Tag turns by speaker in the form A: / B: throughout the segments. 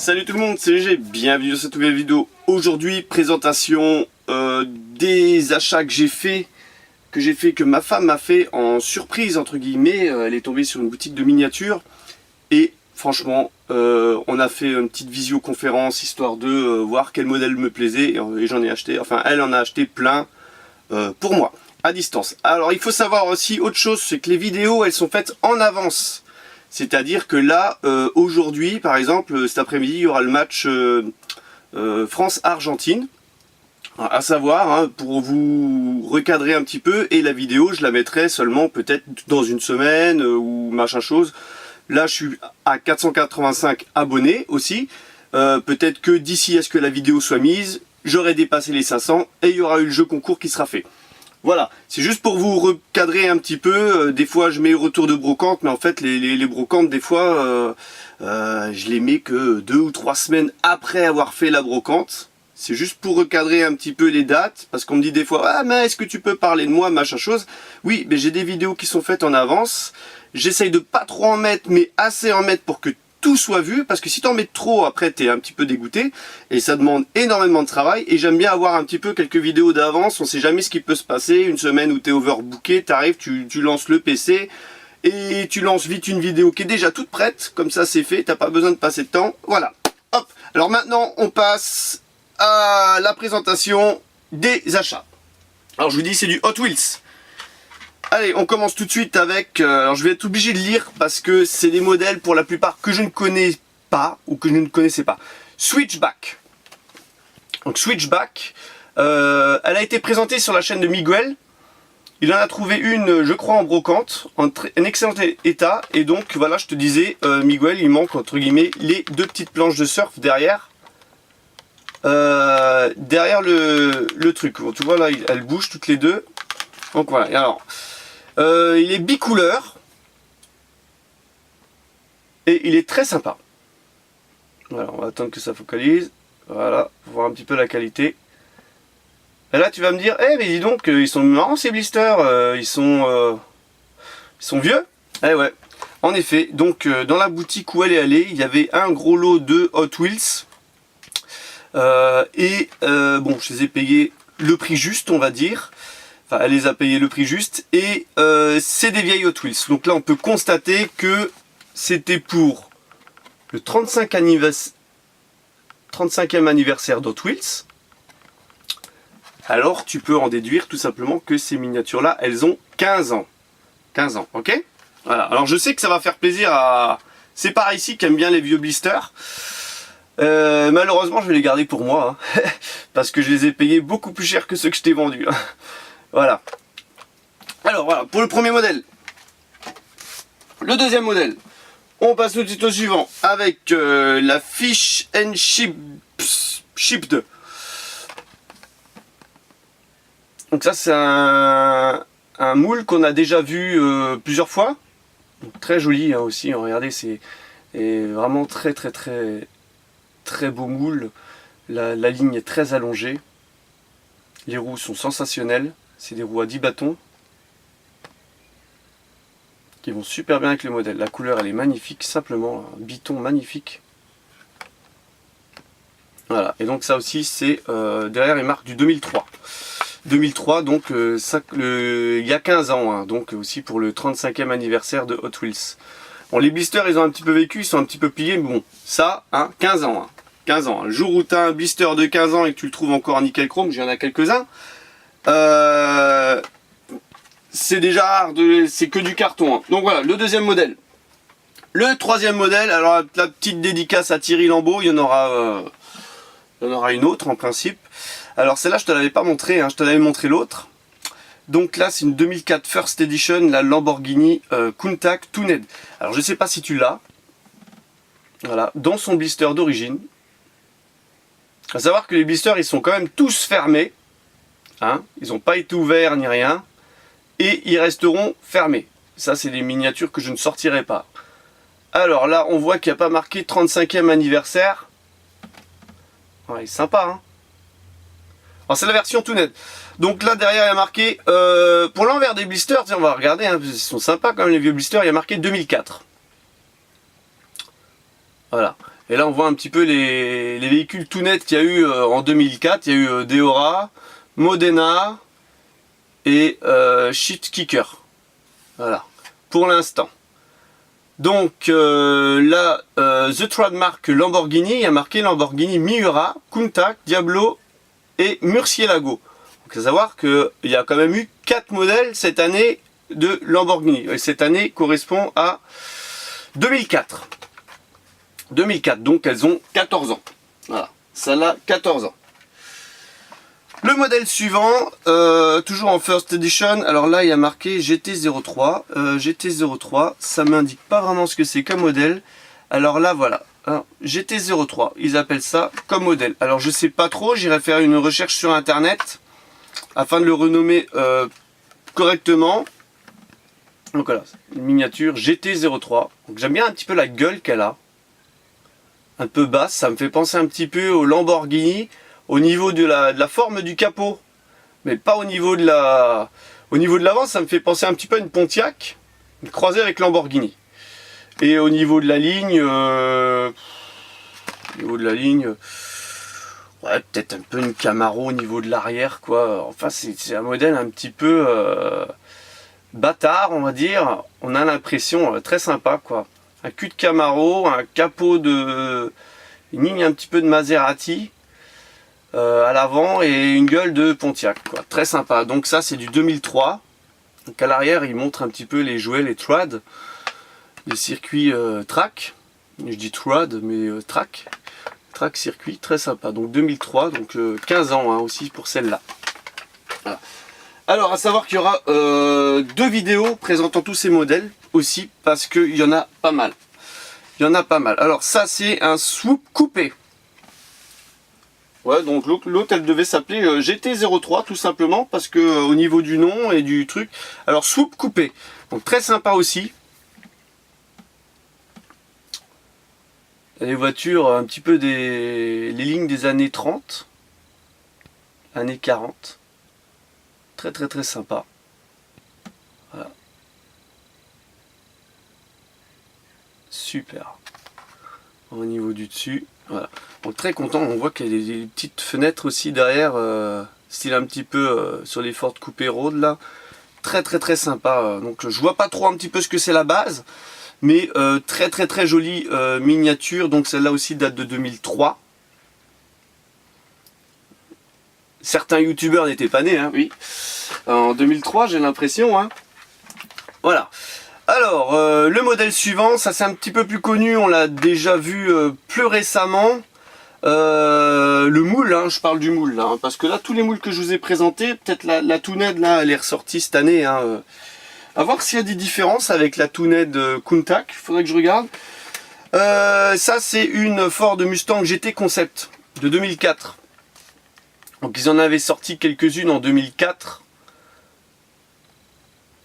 A: Salut tout le monde, c'est GG, bienvenue dans cette nouvelle vidéo. Aujourd'hui, présentation des achats que j'ai fait, que ma femme m'a fait en surprise entre guillemets. Elle est tombée sur une boutique de miniatures et franchement, on a fait une petite visioconférence histoire de voir quel modèle me plaisait et j'en ai acheté, enfin elle en a acheté plein pour moi, à distance. Alors il faut savoir aussi autre chose, c'est que les vidéos elles sont faites en avance. C'est-à-dire que là, aujourd'hui, par exemple, cet après-midi, il y aura le match France-Argentine. À savoir, hein, pour vous recadrer un petit peu, et la vidéo, je la mettrai seulement peut-être dans une semaine ou machin chose. Là, je suis à 485 abonnés aussi. Peut-être que d'ici à ce que la vidéo soit mise, j'aurai dépassé les 500 et il y aura eu le jeu concours qui sera fait. Voilà, c'est juste pour vous recadrer un petit peu. Des fois je mets retour de brocante, mais en fait les brocantes des fois je les mets que 2 ou 3 semaines après avoir fait la brocante. C'est juste pour recadrer un petit peu les dates, parce qu'on me dit des fois ah mais est-ce que tu peux parler de moi, machin chose. Oui, mais j'ai des vidéos qui sont faites en avance. J'essaye de pas trop en mettre, mais assez en mettre pour que tout soit vu, parce que si t'en mets trop, après t'es un petit peu dégoûté, et ça demande énormément de travail, et j'aime bien avoir un petit peu quelques vidéos d'avance, on sait jamais ce qui peut se passer, une semaine où t'es overbooké, t'arrives, tu lances le PC, et tu lances vite une vidéo qui est déjà toute prête, comme ça c'est fait, t'as pas besoin de passer de temps, voilà. Hop, alors maintenant on passe à la présentation des achats. Alors je vous dis c'est du Hot Wheels. Allez, on commence tout de suite avec, alors je vais être obligé de lire parce que c'est des modèles pour la plupart que je ne connais pas ou que je ne connaissais pas. Switchback. Donc Switchback, elle a été présentée sur la chaîne de Miguel. Il en a trouvé une, je crois, en brocante, en excellent état. Et donc voilà, je te disais, Miguel, il manque entre guillemets les deux petites planches de surf derrière. Derrière le truc. Bon, tu vois là, elles bougent toutes les deux. Donc voilà, et alors... il est bicouleur et il est très sympa. Voilà, on va attendre que ça focalise. Voilà, pour voir un petit peu la qualité. Et là tu vas me dire, eh mais dis donc, ils sont marrants ces blisters, ils sont vieux. Eh ouais, en effet, donc dans la boutique où elle est allée, il y avait un gros lot de Hot Wheels. Bon, je les ai payés le prix juste, on va dire. Enfin, elle les a payé le prix juste et c'est des vieilles Hot Wheels. Donc là, on peut constater que c'était pour le 35e anniversaire d'Hot Wheels. Alors, tu peux en déduire tout simplement que ces miniatures-là, elles ont 15 ans. 15 ans, ok? Voilà. Alors, je sais que ça va faire plaisir à... C'est par ici qui aiment bien les vieux blisters. Malheureusement, je vais les garder pour moi. Hein, parce que je les ai payés beaucoup plus cher que ceux que je t'ai vendus. Hein. Voilà. Alors voilà, pour le premier modèle. Le deuxième modèle. On passe tout de suite au suivant avec la Fish and Chipped. Donc ça c'est un moule qu'on a déjà vu plusieurs fois. Donc, très joli hein, aussi, regardez, c'est vraiment très beau moule. La ligne est très allongée. Les roues sont sensationnelles. C'est des roues à 10 bâtons qui vont super bien avec le modèle. La couleur elle est magnifique, simplement un biton magnifique. Voilà, et donc ça aussi c'est derrière les marques du 2003. 2003 donc il y a 15 ans, hein, donc aussi pour le 35e anniversaire de Hot Wheels. Bon, les blisters ils ont un petit peu vécu, ils sont un petit peu pliés, mais bon, ça, hein, 15 ans. Hein, 15 ans. Le jour où tu as un blister de 15 ans et que tu le trouves encore en nickel chrome, j'en ai quelques-uns. C'est déjà rare, c'est que du carton. Hein. Donc voilà, le deuxième modèle. Le troisième modèle, alors la petite dédicace à Thierry Lambeau, il y en aura une autre en principe. Alors celle-là, je te l'avais pas montré, hein, je te l'avais montré l'autre. Donc là, c'est une 2004 First Edition, la Lamborghini Countach Tuned. Alors je sais pas si tu l'as. Voilà, dans son blister d'origine. À savoir que les blisters, ils sont quand même tous fermés. Hein, ils n'ont pas été ouverts ni rien. Et ils resteront fermés. Ça, c'est des miniatures que je ne sortirai pas. Alors là, on voit qu'il n'y a pas marqué 35e anniversaire. Ouais, sympa, hein. Alors c'est la version tout nette. Donc là, derrière, il y a marqué... pour l'envers des blisters, on va regarder, hein, ils sont sympas quand même les vieux blisters. Il y a marqué 2004. Voilà. Et là on voit un petit peu les véhicules tout nets qu'il y a eu en 2004. Il y a eu Deora, Modena et Shit Kicker. Voilà, pour l'instant. Donc là, The Trademark Lamborghini, il y a marqué Lamborghini Miura, Countach, Diablo et Murcielago. Donc il faut savoir qu'il y a quand même eu 4 modèles cette année de Lamborghini. Et cette année correspond à 2004. 2004, donc elles ont 14 ans. Voilà, celle-là, 14 ans. Le modèle suivant, toujours en First Edition, alors là il y a marqué GT03. GT03, ça m'indique pas vraiment ce que c'est comme modèle. Alors là voilà, alors, GT03, ils appellent ça comme modèle. Alors je sais pas trop, j'irai faire une recherche sur internet afin de le renommer correctement. Donc voilà, une miniature GT03. Donc j'aime bien un petit peu la gueule qu'elle a. Un peu basse, ça me fait penser un petit peu au Lamborghini. Au niveau de la forme du capot, mais pas au niveau de l'avant, ça me fait penser un petit peu à une Pontiac, croisée avec Lamborghini. Et au niveau de la ligne, ouais, peut-être un peu une Camaro au niveau de l'arrière, quoi. Enfin, c'est un modèle un petit peu bâtard, on va dire. On a l'impression très sympa, quoi. Un cul de Camaro, un capot une ligne un petit peu de Maserati. À l'avant et une gueule de Pontiac, quoi. Très sympa. Donc ça c'est du 2003. Donc à l'arrière il montre un petit peu les jouets, les trad, les circuits track. Je dis trad mais track circuit, très sympa. Donc 2003, donc 15 ans hein, aussi pour celle-là. Voilà. Alors à savoir qu'il y aura 2 vidéos présentant tous ces modèles aussi parce qu'il y en a pas mal. Il y en a pas mal. Alors ça c'est un swoop coupé. Ouais, donc l'autre elle devait s'appeler GT03 tout simplement parce que au niveau du nom et du truc. Alors swoop coupé, donc très sympa aussi. Les voitures un petit peu les lignes des années 30, années 40. Très très très sympa. Voilà. Super. Au niveau du dessus, voilà. Donc très content, on voit qu'il y a des petites fenêtres aussi derrière, style un petit peu sur les Ford Coupé Road là. Très très très sympa. Donc je vois pas trop un petit peu ce que c'est la base, mais très très très jolie miniature. Donc celle-là aussi date de 2003. Certains youtubeurs n'étaient pas nés, hein, oui. En 2003 j'ai l'impression, hein. Voilà. Alors, le modèle suivant, ça c'est un petit peu plus connu, on l'a déjà vu plus récemment. Le moule, hein, je parle du moule là, hein, parce que là tous les moules que je vous ai présentés, peut-être la Toonhead là, elle est ressortie cette année. Hein, à voir s'il y a des différences avec la Toonhead Countach, il faudrait que je regarde. Ça c'est une Ford Mustang GT Concept de 2004. Donc ils en avaient sorti quelques-unes en 2004.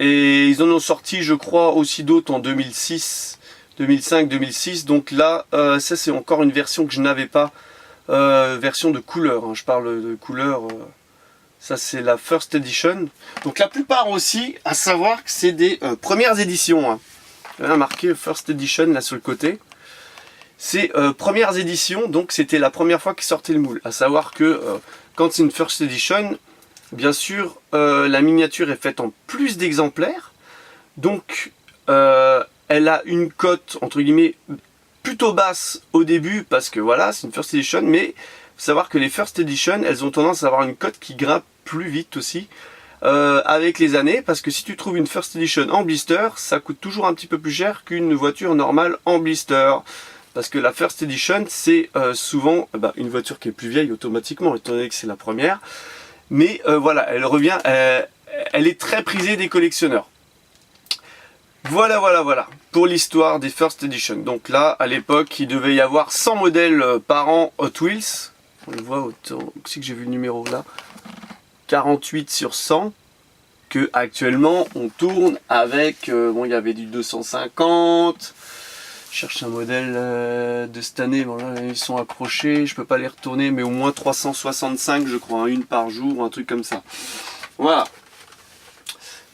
A: Et ils en ont sorti, je crois, aussi d'autres en 2006, 2005, 2006. Donc là, ça c'est encore une version que je n'avais pas, version de couleur. Hein. Je parle de couleur. Ça c'est la First Edition. Donc la plupart aussi, à savoir que c'est des premières éditions. Hein. Il y a marqué First Edition là sur le côté. C'est premières éditions, donc c'était la première fois qu'ils sortaient le moule. À savoir que quand c'est une First Edition, bien sûr, la miniature est faite en plus d'exemplaires, donc elle a une cote entre guillemets plutôt basse au début parce que voilà, c'est une First Edition, mais il faut savoir que les First Edition, elles ont tendance à avoir une cote qui grimpe plus vite aussi avec les années, parce que si tu trouves une First Edition en blister, ça coûte toujours un petit peu plus cher qu'une voiture normale en blister. Parce que la First Edition, c'est souvent une voiture qui est plus vieille automatiquement, étant donné que c'est la première. Mais voilà, elle revient, elle est très prisée des collectionneurs. Voilà, pour l'histoire des First Edition. Donc là, à l'époque, il devait y avoir 100 modèles par an Hot Wheels. On le voit, aussi que j'ai vu le numéro là. 48 sur 100. Que actuellement, on tourne avec, bon, il y avait du 250. Je cherche un modèle de cette année, bon là ils sont accrochés, je peux pas les retourner, mais au moins 365 je crois, hein, une par jour, un truc comme ça. Voilà,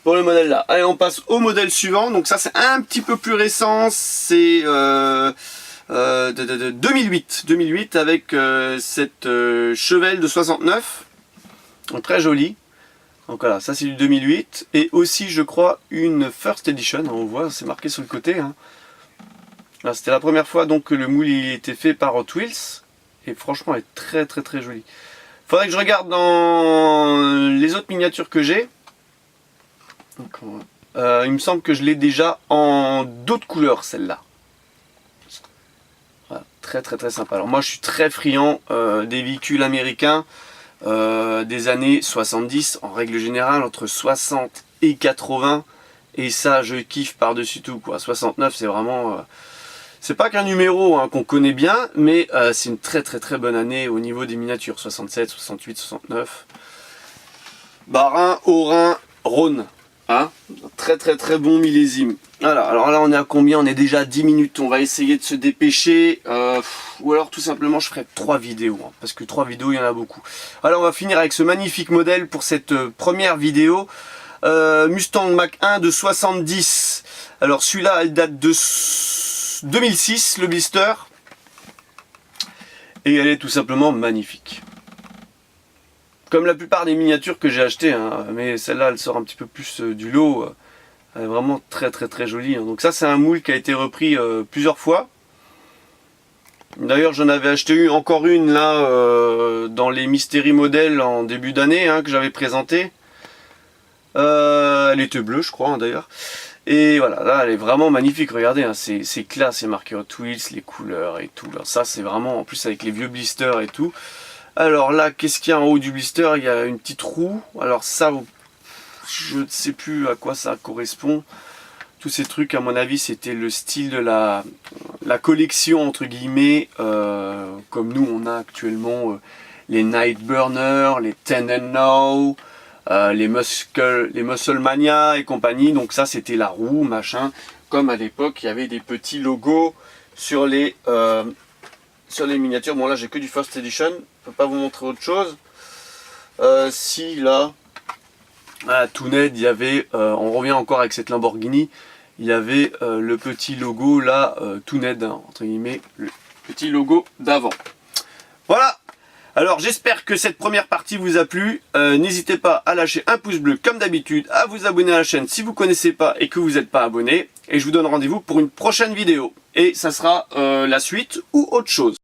A: pour le modèle là. Allez, on passe au modèle suivant, donc ça c'est un petit peu plus récent, c'est de 2008 avec cette Chevelle de 69, donc très jolie. Donc voilà, ça c'est du 2008, et aussi je crois une First Edition, on voit, c'est marqué sur le côté. Hein. C'était la première fois donc que le moule il était fait par Hot Wheels, et franchement elle est très jolie. Faudrait que je regarde dans les autres miniatures que j'ai. Il me semble que je l'ai déjà en d'autres couleurs celle-là. Voilà, très sympa. Alors moi je suis très friand des véhicules américains. Des années 70 en règle générale, entre 60 et 80, et ça je kiffe par dessus tout quoi. 69 c'est vraiment c'est pas qu'un numéro hein, qu'on connaît bien, mais c'est une très bonne année au niveau des miniatures. 67, 68, 69, Bas-Rhin, Haut-Rhin, Rhône hein, très bon millésime. Voilà, alors là on est à combien? On est déjà à 10 minutes, on va essayer de se dépêcher, ou alors tout simplement je ferai 3 vidéos, hein, parce que 3 vidéos il y en a beaucoup. Alors on va finir avec ce magnifique modèle pour cette première vidéo, Mustang Mach-1 de 70. Alors celui-là elle date de 2006, le blister, et elle est tout simplement magnifique. Comme la plupart des miniatures que j'ai achetées, hein, mais celle-là elle sort un petit peu plus du lot. Elle est vraiment très jolie. Donc ça c'est un moule qui a été repris plusieurs fois. D'ailleurs j'en avais acheté encore une là dans les Mystery Models en début d'année hein, que j'avais présenté. Elle était bleue je crois hein, d'ailleurs. Et voilà, là elle est vraiment magnifique, regardez, hein, c'est classe, c'est marqué Hot Wheels, les couleurs et tout. Alors, ça c'est vraiment, en plus avec les vieux blisters et tout. Alors là, qu'est-ce qu'il y a en haut du blister? Il y a une petite roue. Alors ça, je ne sais plus à quoi ça correspond. Tous ces trucs, à mon avis, c'était le style de la collection, entre guillemets, comme nous, on a actuellement les Nightburner, les Ten and Now, les Muscle Mania et compagnie. Donc ça, c'était la roue, machin. Comme à l'époque, il y avait des petits logos sur les miniatures. Bon, là, j'ai que du First Edition. Je ne peux pas vous montrer autre chose. Si, là... à Toonhead, il y avait, on revient encore avec cette Lamborghini, il y avait le petit logo là, Toonhead, hein, entre guillemets, le petit logo d'avant. Voilà, alors j'espère que cette première partie vous a plu. N'hésitez pas à lâcher un pouce bleu comme d'habitude, à vous abonner à la chaîne si vous ne connaissez pas et que vous n'êtes pas abonné. Et je vous donne rendez-vous pour une prochaine vidéo. Et ça sera la suite ou autre chose.